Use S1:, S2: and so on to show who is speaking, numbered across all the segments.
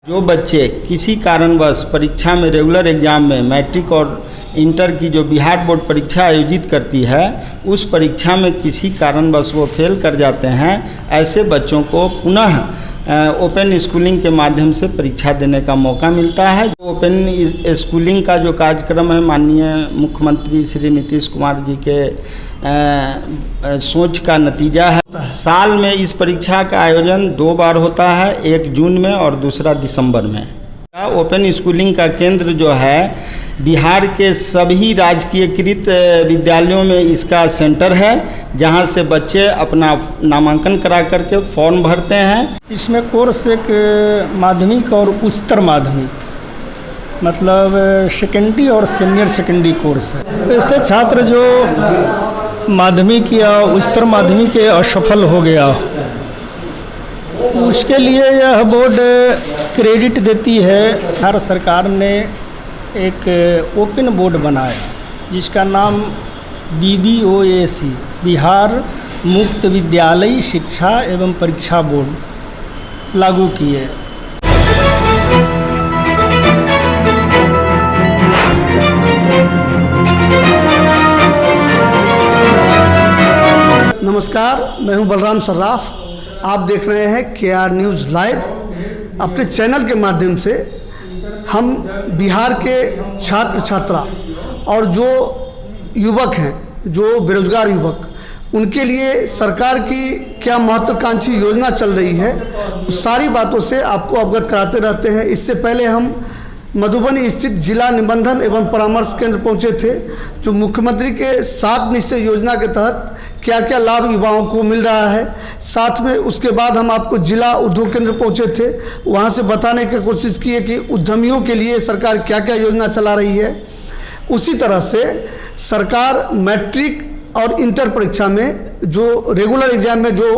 S1: जो बच्चे किसी कारणवश परीक्षा में रेगुलर एग्जाम में मैट्रिक और इंटर की जो बिहार बोर्ड परीक्षा आयोजित करती है उस परीक्षा में किसी कारणवश वो फेल कर जाते हैं, ऐसे बच्चों को पुनः ओपन स्कूलिंग के माध्यम से परीक्षा देने का मौका मिलता है। ओपन स्कूलिंग का जो कार्यक्रम है माननीय मुख्यमंत्री श्री नीतीश कुमार जी के सोच का नतीजा है। साल में इस परीक्षा का आयोजन 2 बार होता है, एक जून में और दूसरा दिसंबर में। ओपन स्कूलिंग का केंद्र जो है बिहार के सभी राजकीयकृत विद्यालयों में इसका सेंटर है, जहां से बच्चे अपना नामांकन करा करके फॉर्म भरते हैं।
S2: इसमें कोर्स एक माध्यमिक और उच्चतर माध्यमिक मतलब सेकेंडरी और सीनियर सेकेंडरी कोर्स है। ऐसे छात्र जो माध्यमिक या उच्चतर माध्यमिक के असफल हो गया उसके लिए यह बोर्ड क्रेडिट देती है। भारत सरकार ने एक ओपन बोर्ड बनाया जिसका नाम BBOAC बिहार मुक्त विद्यालयी शिक्षा एवं परीक्षा बोर्ड लागू किए।
S3: नमस्कार, मैं हूं बलराम सर्राफ। आप देख रहे हैं KR न्यूज़ लाइव। अपने चैनल के माध्यम से हम बिहार के छात्र छात्रा और जो युवक हैं, जो बेरोजगार युवक, उनके लिए सरकार की क्या महत्वाकांक्षी योजना चल रही है उस सारी बातों से आपको अवगत कराते रहते हैं। इससे पहले हम मधुबनी स्थित जिला निबंधन एवं परामर्श केंद्र पहुंचे थे, जो मुख्यमंत्री के 7 निश्चय योजना के तहत क्या क्या लाभ युवाओं को मिल रहा है। साथ में उसके बाद हम आपको जिला उद्योग केंद्र पहुंचे थे, वहां से बताने की कोशिश की है कि उद्यमियों के लिए सरकार क्या क्या योजना चला रही है। उसी तरह से सरकार मैट्रिक और इंटर परीक्षा में जो रेगुलर एग्जाम में जो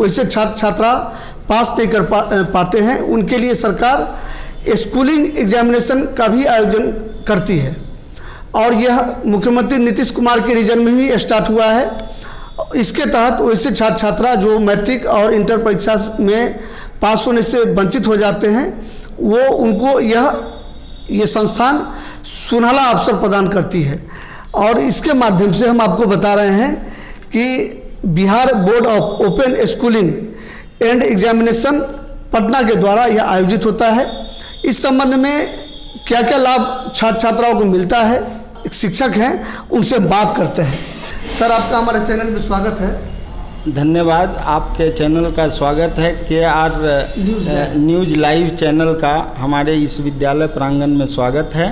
S3: वैसे छात्र छात्रा पास नहीं कर पाते हैं उनके लिए सरकार स्कूलिंग एग्जामिनेशन का भी आयोजन करती है, और यह मुख्यमंत्री नीतीश कुमार के रीजन में भी स्टार्ट हुआ है। इसके तहत वैसे छात्र छात्रा जो मैट्रिक और इंटर परीक्षा में पास होने से वंचित हो जाते हैं वो उनको ये संस्थान सुनहला अवसर प्रदान करती है। और इसके माध्यम से हम आपको बता रहे हैं कि Bihar board of open schooling and examination Patna के द्वारा यह आयोजित होता है। इस संबंध में क्या क्या लाभ छात्र छात्राओं को मिलता है, एक शिक्षक हैं उनसे बात करते हैं। सर, आपका हमारे चैनल में स्वागत है।
S1: धन्यवाद। आपके चैनल का स्वागत है। KR न्यूज़ लाइव चैनल का हमारे इस विद्यालय प्रांगण में स्वागत है।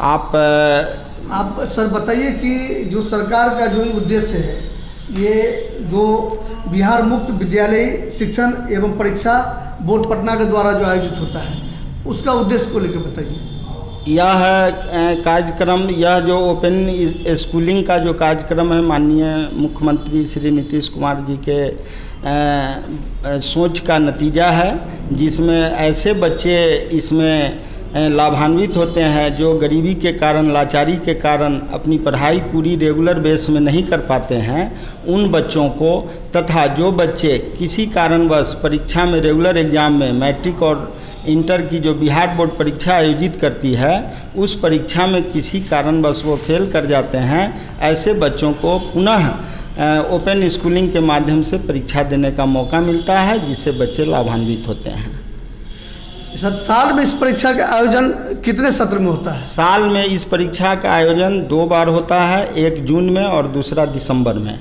S1: आप
S3: सर बताइए कि जो सरकार का जो उद्देश्य है, ये जो बिहार मुक्त विद्यालयी शिक्षण एवं परीक्षा बोर्ड पटना के द्वारा जो आयोजित होता है उसका उद्देश्य को लेकर बताइए।
S1: यह कार्यक्रम, यह जो ओपन स्कूलिंग का जो कार्यक्रम है माननीय मुख्यमंत्री श्री नीतीश कुमार जी के सोच का नतीजा है, जिसमें ऐसे बच्चे इसमें लाभान्वित होते हैं जो गरीबी के कारण, लाचारी के कारण अपनी पढ़ाई पूरी रेगुलर बेस में नहीं कर पाते हैं उन बच्चों को, तथा जो बच्चे किसी कारणवश परीक्षा में रेगुलर एग्जाम में मैट्रिक और इंटर की जो बिहार बोर्ड परीक्षा आयोजित करती है उस परीक्षा में किसी कारणवश वो फेल कर जाते हैं, ऐसे बच्चों को पुनः ओपन स्कूलिंग के माध्यम से परीक्षा देने का मौका मिलता है, जिससे बच्चे लाभान्वित होते हैं।
S3: सर, साल में इस परीक्षा का आयोजन कितने सत्र में होता है?
S1: साल में इस परीक्षा का आयोजन 2 बार होता है, एक जून में और दूसरा दिसंबर में।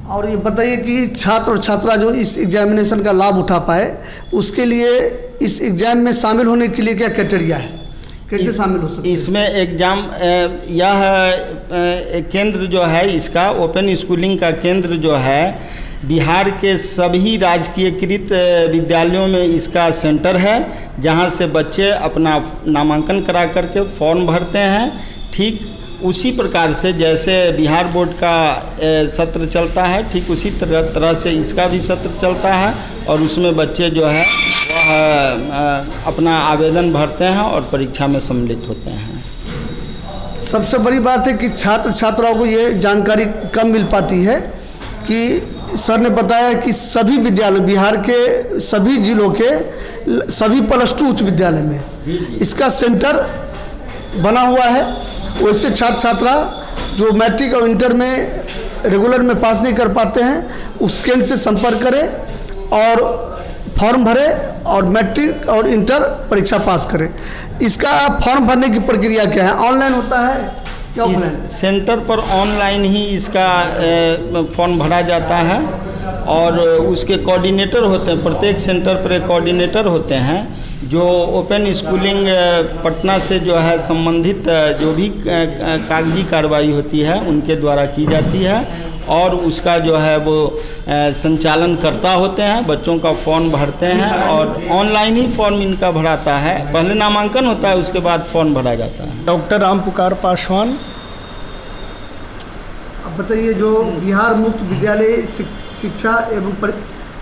S3: और ये बताइए कि छात्र और छात्रा जो इस एग्जामिनेशन का लाभ उठा पाए उसके लिए इस एग्जाम में शामिल होने के लिए क्या क्राइटेरिया है, कैसे शामिल हो सकते हैं?
S1: इसमें एग्जाम, यह केंद्र जो है इसका ओपन स्कूलिंग का केंद्र जो है बिहार के सभी राजकीयकृत विद्यालयों में इसका सेंटर है, जहां से बच्चे अपना नामांकन करा करके फॉर्म भरते हैं। ठीक उसी प्रकार से जैसे बिहार बोर्ड का सत्र चलता है, ठीक उसी तरह से इसका भी सत्र चलता है, और उसमें बच्चे जो है वह अपना आवेदन भरते हैं और परीक्षा में सम्मिलित होते हैं।
S3: सबसे बड़ी बात है कि छात्र छात्राओं को ये जानकारी कम मिल पाती है कि सर ने बताया कि सभी विद्यालय, बिहार के सभी जिलों के सभी +2 उच्च विद्यालय में इसका सेंटर बना हुआ है। वैसे छात्र छात्रा जो मैट्रिक और इंटर में रेगुलर में पास नहीं कर पाते हैं, उस केंद्र से संपर्क करें और फॉर्म भरें और मैट्रिक और इंटर परीक्षा पास करें। इसका फॉर्म भरने की प्रक्रिया क्या है? ऑनलाइन होता है क्या ऑफलाइन?
S1: सेंटर पर ऑनलाइन ही इसका फॉर्म भरा जाता है और उसके कोऑर्डिनेटर होते हैं। प्रत्येक सेंटर पर एक कोऑर्डिनेटर होते हैं जो ओपन स्कूलिंग पटना से जो है संबंधित जो भी कागजी कार्रवाई होती है उनके द्वारा की जाती है और उसका जो है वो संचालन करता होते हैं। बच्चों का फॉर्म भरते हैं और ऑनलाइन ही फॉर्म इनका भराता है। पहले नामांकन होता है, उसके बाद फॉर्म भरा जाता है।
S2: डॉक्टर राम पुकार पासवान।
S3: अब बताइए, जो बिहार मुक्त विद्यालय शिक्षा एवं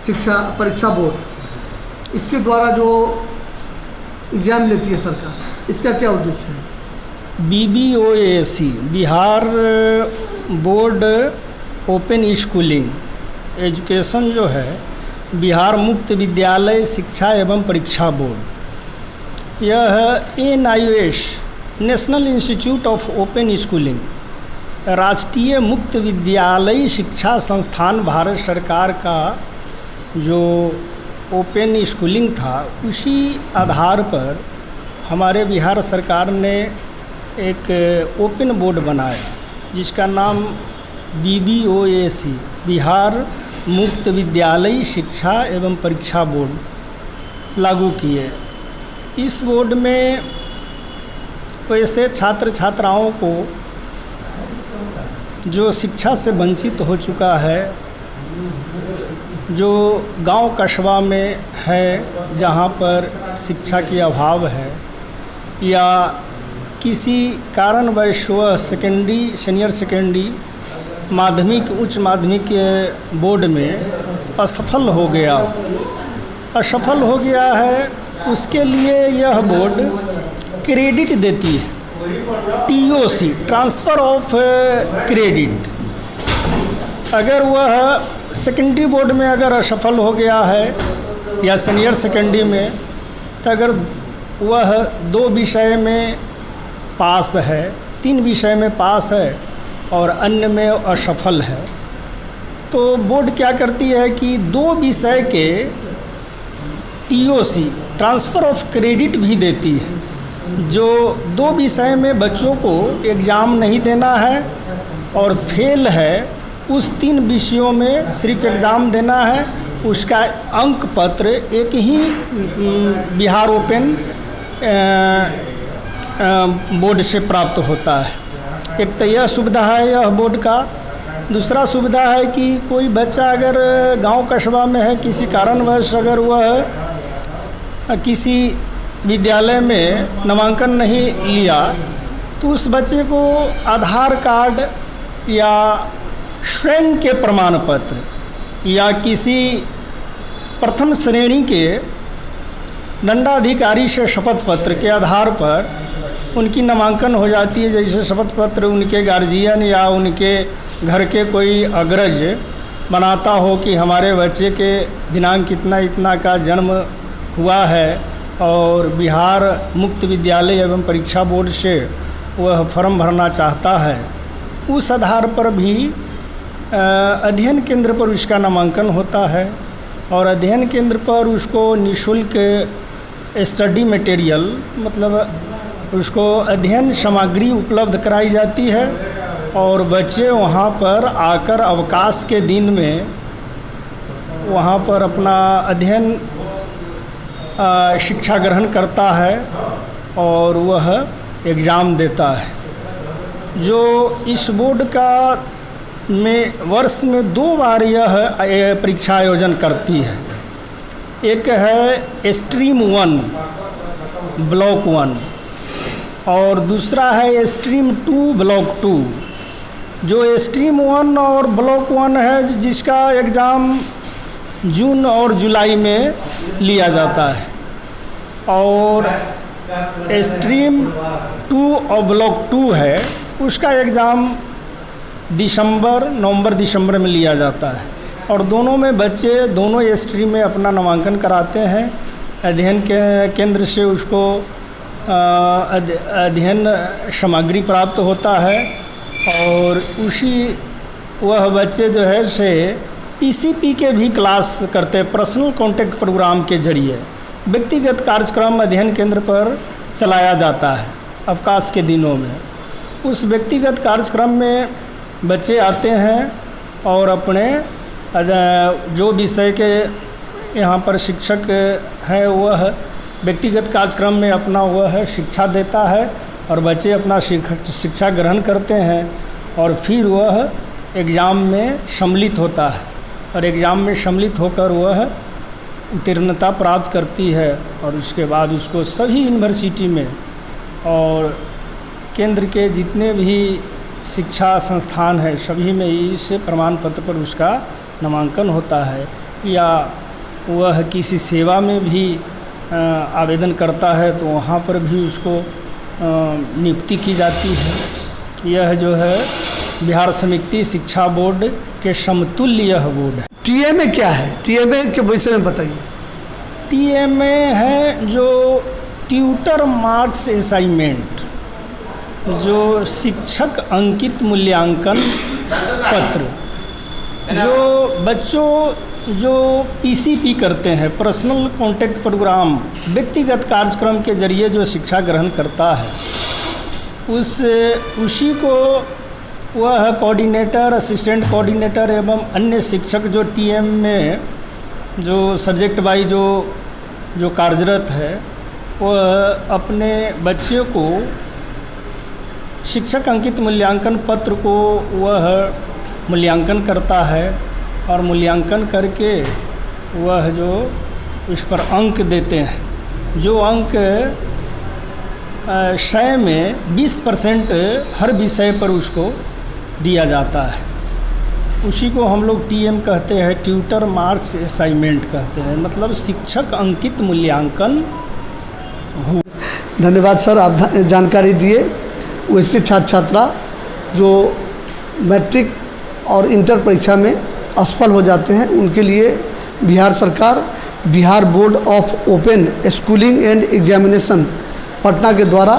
S3: शिक्षा परीक्षा बोर्ड, इसके द्वारा जो एग्ज़ाम लेती है सरकार, इसका क्या उद्देश्य है?
S2: BBOAC Bihar board open schooling education जो है, बिहार मुक्त विद्यालय शिक्षा एवं परीक्षा बोर्ड, यह NIOS national institute of open schooling राष्ट्रीय मुक्त विद्यालय शिक्षा संस्थान भारत सरकार का जो ओपन स्कूलिंग था, उसी आधार पर हमारे बिहार सरकार ने एक ओपन बोर्ड बनाया जिसका नाम BBOAC बिहार मुक्त विद्यालय शिक्षा एवं परीक्षा बोर्ड लागू किए। इस बोर्ड में वैसे छात्र छात्राओं को जो शिक्षा से वंचित हो चुका है, जो गांव कस्बा में है जहां पर शिक्षा की अभाव है या किसी कारणवश वह सेकेंडरी सीनियर सेकेंडरी माध्यमिक उच्च माध्यमिक बोर्ड में असफल हो गया है, उसके लिए यह बोर्ड क्रेडिट देती है, TOC ट्रांसफ़र ऑफ क्रेडिट। अगर वह सेकेंडरी बोर्ड में अगर असफल हो गया है या सीनियर सेकेंडरी में, तो अगर वह 2 विषय में पास है, 3 विषय में पास है और अन्य में असफल है, तो बोर्ड क्या करती है कि 2 विषय के TOC ट्रांसफ़र ऑफ क्रेडिट भी देती है। जो 2 विषय में बच्चों को एग्ज़ाम नहीं देना है और फेल है, उस 3 विषयों में सिर्फ एग्ज़ाम देना है, उसका अंक पत्र एक ही बिहार ओपन बोर्ड से प्राप्त होता है। एक तो यह सुविधा है यह बोर्ड का। दूसरा सुविधा है कि कोई बच्चा अगर गांव कस्बा में है, किसी कारणवश अगर वह किसी विद्यालय में नामांकन नहीं लिया, तो उस बच्चे को आधार कार्ड या स्वयं के प्रमाण पत्र या किसी प्रथम श्रेणी के दंडाधिकारी से शपथ पत्र के आधार पर उनकी नामांकन हो जाती है। जैसे शपथ पत्र उनके गार्जियन या उनके घर के कोई अग्रज बनाता हो कि हमारे बच्चे के दिनांक इतना का जन्म हुआ है और बिहार मुक्त विद्यालय एवं परीक्षा बोर्ड से वह फॉर्म भरना चाहता है, उस आधार पर भी अध्ययन केंद्र पर उसका नामांकन होता है और अध्ययन केंद्र पर उसको निःशुल्क स्टडी मटेरियल मतलब उसको अध्ययन सामग्री उपलब्ध कराई जाती है और बच्चे वहाँ पर आकर अवकाश के दिन में वहाँ पर अपना अध्ययन शिक्षा ग्रहण करता है और वह एग्ज़ाम देता है। जो इस बोर्ड का में वर्ष में 2 बार यह परीक्षा आयोजन करती है। एक है स्ट्रीम 1 ब्लॉक 1 और दूसरा है स्ट्रीम 2 ब्लॉक 2। जो स्ट्रीम 1 और ब्लॉक 1 है जिसका एग्ज़ाम जून और जुलाई में लिया जाता है और स्ट्रीम 2 और ब्लॉक 2 है उसका एग्ज़ाम नवंबर दिसंबर में लिया जाता है। और दोनों में बच्चे दोनों स्ट्रीम में अपना नामांकन कराते हैं। अध्ययन के केंद्र से उसको अध्ययन सामग्री प्राप्त होता है और वह बच्चे जो है से पीसीपी के भी क्लास करते हैं। पर्सनल कॉन्टैक्ट प्रोग्राम के जरिए व्यक्तिगत कार्यक्रम अध्ययन केंद्र पर चलाया जाता है अवकाश के दिनों में। उस व्यक्तिगत कार्यक्रम में बच्चे आते हैं और अपने जो विषय के यहाँ पर शिक्षक है वह व्यक्तिगत कार्यक्रम में अपना वह शिक्षा देता है और बच्चे अपना शिक्षा ग्रहण करते हैं और फिर वह एग्ज़ाम में सम्मिलित होता है और एग्ज़ाम में सम्मिलित होकर वह उत्तीर्णता प्राप्त करती है और उसके बाद उसको सभी यूनिवर्सिटी में और केंद्र के जितने भी शिक्षा संस्थान है सभी में इस प्रमाण पत्र पर उसका नामांकन होता है। या वह किसी सेवा में भी आवेदन करता है तो वहाँ पर भी उसको नियुक्ति की जाती है। यह जो है बिहार समिति शिक्षा बोर्ड के समतुल्य यह बोर्ड है।
S3: टीएमए क्या है? टीएमए के विषय में बताइए।
S2: टीएमए है जो ट्यूटर मार्क्स असाइनमेंट, जो शिक्षक अंकित मूल्यांकन पत्र, जो बच्चों जो पीसीपी करते हैं पर्सनल कॉन्टैक्ट प्रोग्राम व्यक्तिगत कार्यक्रम के जरिए जो शिक्षा ग्रहण करता है उसी को वह कोऑर्डिनेटर, असिस्टेंट कोऑर्डिनेटर एवं अन्य शिक्षक जो टीएम में जो सब्जेक्ट वाइज जो कार्यरत है वह अपने बच्चे को शिक्षक अंकित मूल्यांकन पत्र को वह मूल्यांकन करता है और मूल्यांकन करके वह जो उस पर अंक देते हैं। जो अंक 100 में 20% हर विषय पर उसको दिया जाता है, उसी को हम लोग टीएम कहते हैं, ट्यूटर मार्क्स असाइनमेंट कहते हैं, मतलब शिक्षक अंकित मूल्यांकन।
S3: धन्यवाद सर, आप जानकारी दिए। वैसे छात्र छात्रा जो मैट्रिक और इंटर परीक्षा में असफल हो जाते हैं उनके लिए बिहार सरकार Bihar board of open schooling and examination Patna के द्वारा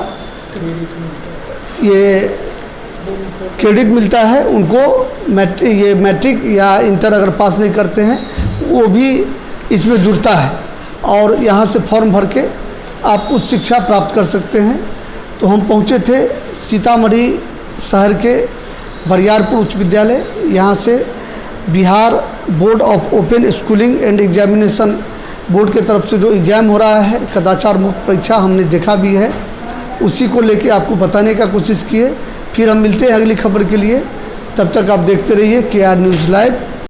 S3: ये क्रेडिट मिलता है उनको। मैट्रिक या इंटर अगर पास नहीं करते हैं वो भी इसमें जुड़ता है और यहाँ से फॉर्म भर के आप उच्च शिक्षा प्राप्त कर सकते हैं। तो हम पहुँचे थे सीतामढ़ी शहर के बरियारपुर उच्च विद्यालय। यहाँ से Bihar board of open schooling and examination board के तरफ से जो एग्ज़ाम हो रहा है कदाचार मुक्त परीक्षा हमने देखा भी है, उसी को लेके आपको बताने का कोशिश किए। फिर हम मिलते हैं अगली खबर के लिए, तब तक आप देखते रहिए KR न्यूज़ लाइव।